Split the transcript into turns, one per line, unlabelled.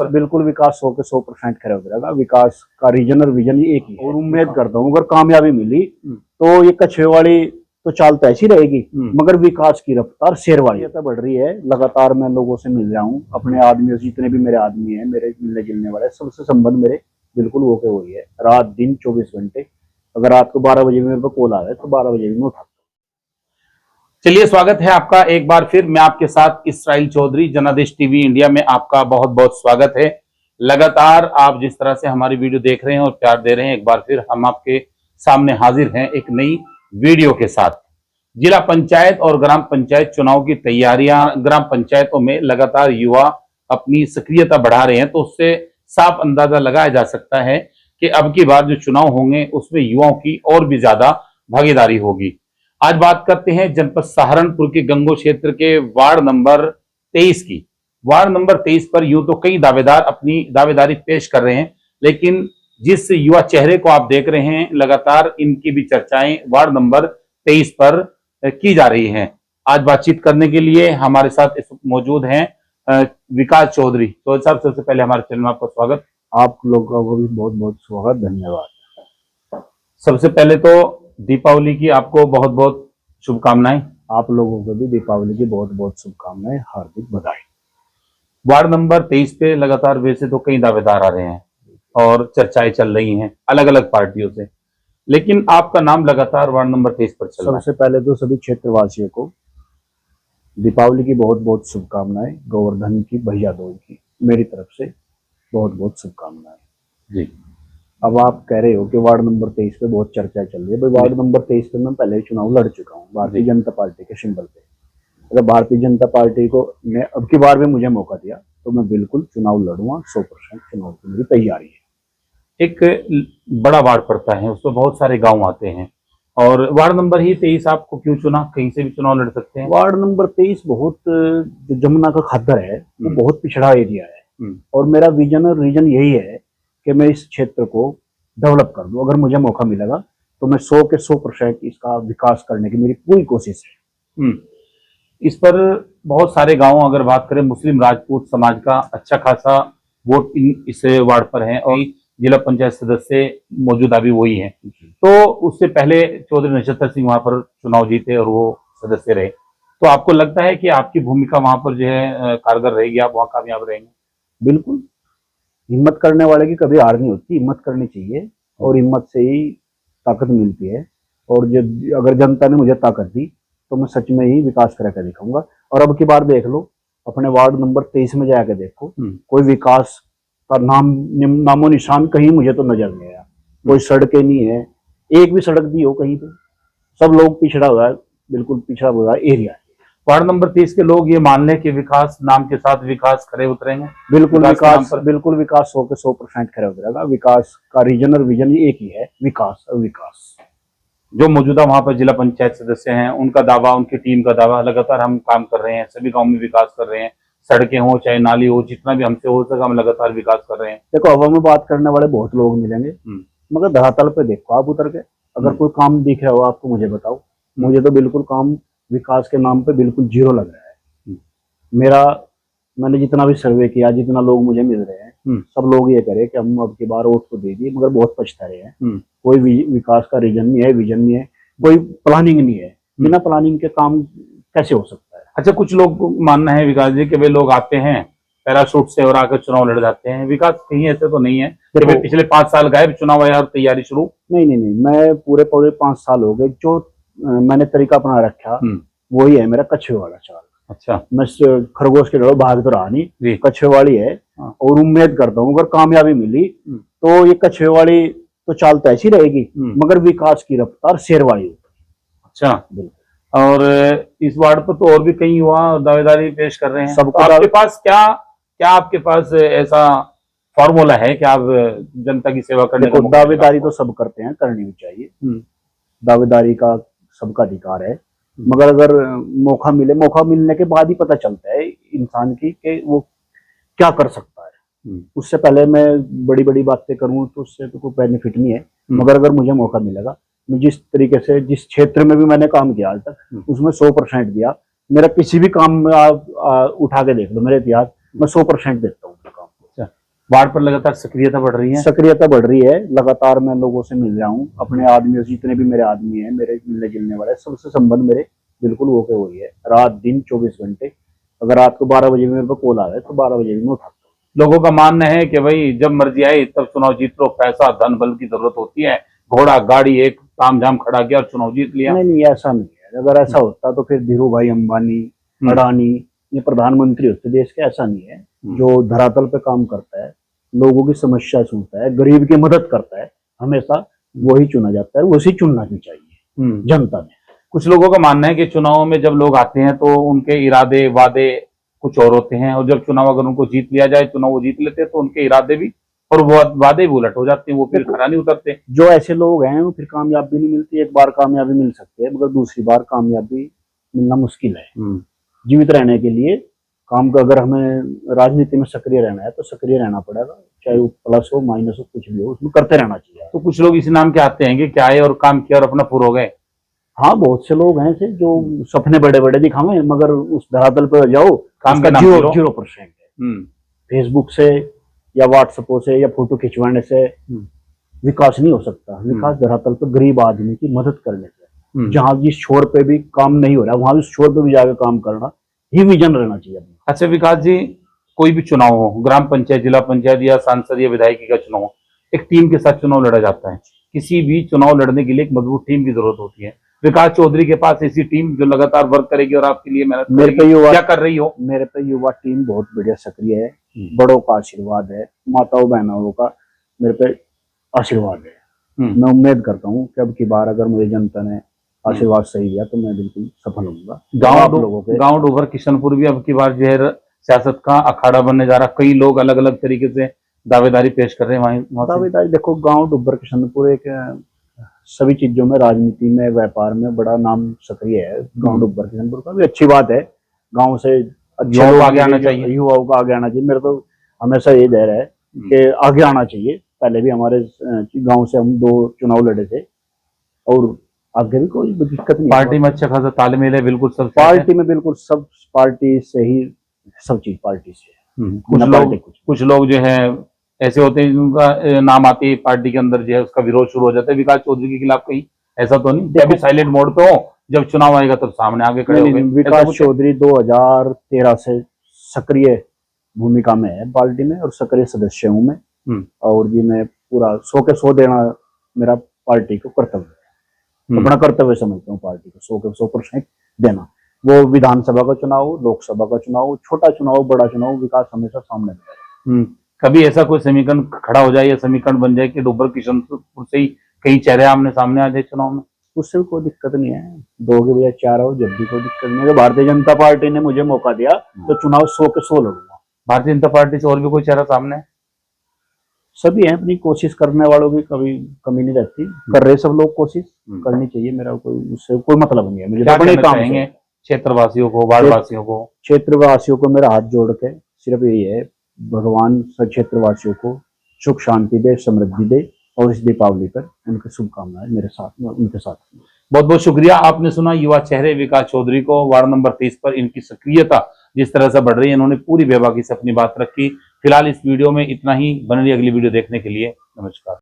पर बिल्कुल विकास 100 के 100% खड़ा उतरेगा। विकास का रीजन और विजन एक ही है और उम्मीद करता हूँ अगर कामयाबी मिली तो ये कछुए वाली तो चाल तो ऐसी रहेगी, मगर विकास की रफ्तार शेर वाली तो बढ़ रही है। लगातार मैं लोगों से मिल रहा हूँ, अपने आदमियों से, जितने भी मेरे आदमी हैं, मेरे मिलने जुलने वाले, सबसे संबंध मेरे बिल्कुल वो के वही है। रात दिन 24 घंटे, अगर रात को 12 बजे मेरे को कॉल आ रहा है तो 12 बजे भी मैं उठाता हूँ।
चलिए, स्वागत है आपका एक बार फिर। मैं आपके साथ इसराइल चौधरी, जनादेश टीवी इंडिया में आपका बहुत बहुत स्वागत है। लगातार आप जिस तरह से हमारी वीडियो देख रहे हैं और प्यार दे रहे हैं, एक बार फिर हम आपके सामने हाजिर हैं एक नई वीडियो के साथ। जिला पंचायत और ग्राम पंचायत चुनाव की तैयारियां, ग्राम पंचायतों में लगातार युवा अपनी सक्रियता बढ़ा रहे हैं, तो उससे साफ अंदाजा लगाया जा सकता है कि अब की बार जो चुनाव होंगे उसमें युवाओं की और भी ज्यादा भागीदारी होगी। आज बात करते हैं जनपद सहारनपुर के गंगो क्षेत्र के वार्ड नंबर 23 की। वार्ड नंबर 23 पर यूं तो कई दावेदार अपनी दावेदारी पेश कर रहे हैं, लेकिन जिस युवा चेहरे को आप देख रहे हैं, लगातार इनकी भी चर्चाएं वार्ड नंबर 23 पर की जा रही हैं। आज बातचीत करने के लिए हमारे साथ इस मौजूद हैं विकास चौधरी। चौधरी साहब, सबसे पहले हमारे चैनल में आपका स्वागत।
आप लोगों को भी बहुत बहुत स्वागत, धन्यवाद।
सबसे पहले तो दीपावली की आपको बहुत बहुत शुभकामनाएं।
आप लोगों को भी दीपावली की बहुत बहुत शुभकामनाएं, हार्दिक बधाई।
वार्ड नंबर 23 पे लगातार वैसे तो कई दावेदार आ रहे हैं और चर्चाएं चल रही हैं अलग अलग पार्टियों से, लेकिन आपका नाम लगातार वार्ड नंबर 23 पर चल रहा है।
सबसे पहले तो सभी क्षेत्रवासियों को दीपावली की बहुत बहुत शुभकामनाएं, गोवर्धन की, भैया दूज की मेरी तरफ से बहुत बहुत शुभकामनाएं
जी।
अब आप कह रहे हो कि वार्ड नंबर 23 पे बहुत चर्चा चल रही है। भाई, वार्ड नंबर 23 पे मैं पहले ही चुनाव लड़ चुका हूँ भारतीय जनता पार्टी के सिंबल पे। अगर भारतीय जनता पार्टी को ने अब की बार भी मुझे मौका दिया तो मैं बिल्कुल चुनाव लड़ूंगा। 100% चुनाव की मेरी तैयारी है।
एक बड़ा वार्ड पड़ता है, उसमें बहुत सारे गांव आते हैं, और वार्ड नंबर ही 23 आपको क्यों चुना? कहीं से भी चुनाव लड़ सकते हैं।
वार्ड नंबर 23 बहुत जो जमुना का खद्दर है वो बहुत पिछड़ा एरिया है, और मेरा विजन और रीजन यही है कि मैं इस क्षेत्र को डेवलप कर दूं। अगर मुझे मौका मिलेगा तो मैं 100 के 100% इसका विकास करने की मेरी पूरी कोशिश है।
इस पर बहुत सारे गांव, अगर बात करें, मुस्लिम राजपूत समाज का अच्छा खासा वोट इस वार्ड पर है, और जिला पंचायत सदस्य मौजूदा भी वही हैं। तो उससे पहले चौधरी नक्षत्र सिंह वहां पर चुनाव जीते और वो सदस्य रहे। तो आपको लगता है कि आपकी भूमिका वहां पर जो है कारगर रहेगी, आप वहां कामयाब रहेंगे?
बिल्कुल। हिम्मत करने वाले की कभी हार नहीं होती, हिम्मत करनी चाहिए और हिम्मत से ही ताकत मिलती है। और जब अगर जनता ने मुझे ताकत दी तो मैं सच में ही विकास करके दिखाऊंगा। और अब की बार देख लो, अपने वार्ड नंबर 23 में जाकर देखो, कोई विकास का नामो निशान कहीं मुझे तो नजर नहीं आया। कोई सड़कें नहीं है, एक भी सड़क भी हो कहीं पे, सब लोग पिछड़ा हुआ है, बिल्कुल पिछड़ा हुआ एरिया है।
वार्ड नंबर 30 के लोग ये मान लें कि विकास नाम के साथ विकास खड़े उतरेंगे?
बिल्कुल विकास, बिल्कुल विकास 100 के 100% खड़े उतरेगा। विकास का रीजन और विजन एक ही है, विकास और विकास।
जो मौजूदा वहां पर जिला पंचायत सदस्य हैं, उनका दावा, उनकी टीम का दावा, लगातार हम काम कर रहे हैं, सभी गांव में विकास कर रहे हैं, सड़कें हो चाहे नाली हो, जितना भी हमसे हो सका हम लगातार विकास कर रहे हैं।
देखो, हवा में बात करने वाले बहुत लोग मिलेंगे, मगर धरातल पे देखो आप उतर के। अगर कोई काम दिख रहा हो आपको, मुझे बताओ। मुझे तो बिल्कुल काम विकास के नाम पे बिल्कुल जीरो लग रहा है। मैंने जितना भी सर्वे किया, जितना लोग मुझे मिल रहे हैं, सब लोग ये करे कि हम अब की बार वोट को दे दिए, मगर बहुत पछता रहे हैं। कोई विकास का रीजन नहीं है, विजन नहीं है, कोई प्लानिंग नहीं है। बिना प्लानिंग के काम कैसे हो सकता है?
अच्छा, कुछ लोग मानना है विकास जी कि वे लोग आते हैं पैराशूट से और आकर चुनाव लड़ जाते हैं। विकास कहीं ऐसे तो नहीं है कि पिछले 5 साल गायब, चुनाव आया और तैयारी शुरू?
नहीं, मैं पूरे 5 साल हो गए जो मैंने तरीका अपना रखा वही है मेरा, कछुए वाला चाल।
अच्छा।
मैं खरगोश के डरो भाग तो रहा नहीं, कछुए वाली है। और उम्मीद करता हूँ अगर कामयाबी मिली तो ये कछुए वाली तो चाल तो ऐसी रहेगी, मगर विकास की रफ्तार शेर वाली होगी।
अच्छा। और इस वार्ड पर तो और भी कई युवा दावेदारी पेश कर रहे हैं।
सबको
तो आपके पास क्या आपके पास ऐसा फॉर्मूला है कि आप जनता की सेवा करने का?
दावेदारी तो सब करते हैं, करनी भी चाहिए। दावेदारी का सबका अधिकार है, मगर अगर मौका मिलने के बाद ही पता चलता है इंसान की कि वो क्या कर सकता है। उससे पहले मैं बड़ी बड़ी बातें करूं तो उससे तो कोई बेनिफिट नहीं है। मगर अगर मुझे मौका मिलेगा, मैं जिस तरीके से जिस क्षेत्र में भी मैंने काम किया आज तक उसमें 100% दिया। मेरा किसी भी काम में आप उठा के देख लो मेरे इतिहास, मैं 100% देता हूँ काम।
अच्छा, वार्ड पर लगातार सक्रियता बढ़ रही है।
सक्रियता बढ़ रही है, लगातार मैं लोगों से मिल रहा हूँ, अपने आदमियों से, जितने भी मेरे आदमी हैं, मेरे मिलने जुलने वाले, सबसे संबंध मेरे बिल्कुल ओके हुई है। रात दिन 24 घंटे, अगर रात को 12 बजे भी मेरे पास कॉल आ है तो 12 बजे भी मैं उठाता हूँ।
लोगों का मानना है कि भाई जब मर्जी आए तब चुनाव जीत लो, पैसा धन बल की जरूरत होती है, घोड़ा गाड़ी एक तामझाम खड़ा किया और चुनाव जीत लिया।
नहीं नहीं, ऐसा नहीं है। अगर ऐसा होता तो फिर धीरू भाई अंबानी, अडानी ये प्रधानमंत्री होते देश के। ऐसा नहीं है। जो धरातल पे काम करता है, लोगों की समस्या सुनता है, गरीब की मदद करता है, हमेशा वही चुना जाता है, वही चुनना भी चाहिए जनता ने।
कुछ लोगों का मानना है कि चुनाव में जब लोग आते हैं तो उनके इरादे वादे कुछ और होते हैं, और जब चुनाव अगर उनको जीत लिया जाए, चुनाव वो जीत लेते हैं, तो उनके इरादे भी और वो वादे भी उलट हो जाते हैं, वो फिर खरा नहीं उतरते।
जो ऐसे लोग हैं वो फिर कामयाबी नहीं मिलती। एक बार कामयाबी मिल सकती है, मगर दूसरी बार कामयाबी मिलना मुश्किल है। जीवित रहने के लिए काम का, अगर हमें राजनीति में सक्रिय रहना है तो सक्रिय रहना पड़ेगा, चाहे वो प्लस हो माइनस हो कुछ भी हो, उसमें करते रहना चाहिए।
तो कुछ लोग इसी नाम के आते हैं कि क्या आए और काम किया और अपना पूरा हो गए।
हाँ, बहुत से लोग हैं ऐसे जो सपने बड़े बड़े दिखावे, मगर उस धरातल पर जाओ
काम का नाम
0% है। फेसबुक से या व्हाट्सएप से या फोटो खिंचवाने से विकास नहीं हो सकता। विकास धरातल पर गरीब आदमी की मदद करने से, जहाँ जिस छोर पे भी काम नहीं हो रहा वहां उस छोर पे भी जाकर काम करना ही विजन रहना चाहिए।
अच्छा विकास जी, कोई भी चुनाव हो, ग्राम पंचायत, जिला पंचायत या सांसद या विधायकी का चुनाव हो, एक टीम के साथ चुनाव लड़ा जाता है। किसी भी चुनाव लड़ने के लिए एक मजबूत टीम की जरूरत होती है। विकास चौधरी के पास ऐसी टीम जो लगातार वर्क करेगी और आपके लिए मेहनत करेगी, क्या कर रही हो?
मेरे पे युवा टीम बहुत बढ़िया सक्रिय है। बड़ों का आशीर्वाद है, माताओं बहनों का मेरे पे आशीर्वाद है। मैं उम्मीद करता हूँ कि अब की बार अगर मुझे जनता ने आशीर्वाद सही दिया तो मैं बिल्कुल सफल होऊंगा।
गांव डोबर किशनपुर भी अब की बार जो है सियासत का अखाड़ा बनने जा रहा। कई लोग अलग अलग तरीके से दावेदारी पेश कर रहे हैं वहां।
दावेदारी देखो, गांव डोबर किशनपुर एक सभी चीजों में, राजनीति में, व्यापार में बड़ा नाम सक्रिय है। गांव डोबर किशनपुर का भी अच्छी बात है। गांव से
युवाओं को आगे आना चाहिए,
युवाओं को आगे आना चाहिए। मेरा तो हमेशा ये धैर्य है कि आगे आना चाहिए। पहले भी हमारे गांव से हम 2 चुनाव लड़े थे और आगे भी कोई दिक्कत नहीं।
पार्टी में अच्छा खासा तालमेल है, बिल्कुल सब
पार्टी में, बिल्कुल सब पार्टी से ही, सब चीज पार्टी से।
कुछ लोग जो है ऐसे होते हैं जिनका नाम आते ही पार्टी के अंदर जो है उसका विरोध शुरू हो जाता है। विकास चौधरी के खिलाफ कहीं ऐसा तो नहीं? जब भी साइलेंट मोड पे हो, जब चुनाव आएगा तब सामने आगे खड़े हो गए।
विकास चौधरी 2013 से सक्रिय भूमिका में है पार्टी में और सक्रिय सदस्य हूँ मैं। और ये मैं पूरा 100 के 100 देना मेरा पार्टी को कर्तव्य है। अपना कर्तव्य समझता हूँ पार्टी को 100 के 100% देना। वो विधानसभा का चुनाव हो, लोकसभा का चुनाव हो, छोटा चुनाव, बड़ा चुनाव, विकास हमेशा सामने रहेगा।
कभी ऐसा कोई समीकरण खड़ा हो जाए या समीकरण बन जाए कि डोबर किशनपुर से ही कई चेहरे आमने सामने आ जाए चुनाव में?
उससे भी कोई दिक्कत नहीं है। 2 के बजाय 4 हो, जब भी कोई दिक्कत नहीं है। भारतीय जनता पार्टी ने मुझे मौका दिया तो चुनाव 100 के 100 लड़ूंगा।
भारतीय जनता पार्टी से और भी कोई चेहरा सामने है?
सभी हैं, अपनी कोशिश करने वालों की कभी कमी नहीं रहती। कर रहे सब लोग, कोशिश करनी चाहिए। मेरा कोई उससे कोई मतलब नहीं है। मुझे अपने काम
कहेंगे क्षेत्रवासियों को, वार्डवासियों को?
क्षेत्रवासियों को मेरा हाथ जोड़ के सिर्फ यही है, भगवान क्षेत्रवासियों को सुख शांति दे, समृद्धि दे और इस दीपावली पर उनकी शुभकामनाएं मेरे साथ में, उनके साथ।
बहुत बहुत शुक्रिया। आपने सुना युवा चेहरे विकास चौधरी को। वार्ड नंबर 30 पर इनकी सक्रियता जिस तरह से बढ़ रही है, इन्होंने पूरी बेबाकी से अपनी बात रखी। फिलहाल इस वीडियो में इतना ही। बने रहिए अगली वीडियो देखने के लिए। नमस्कार।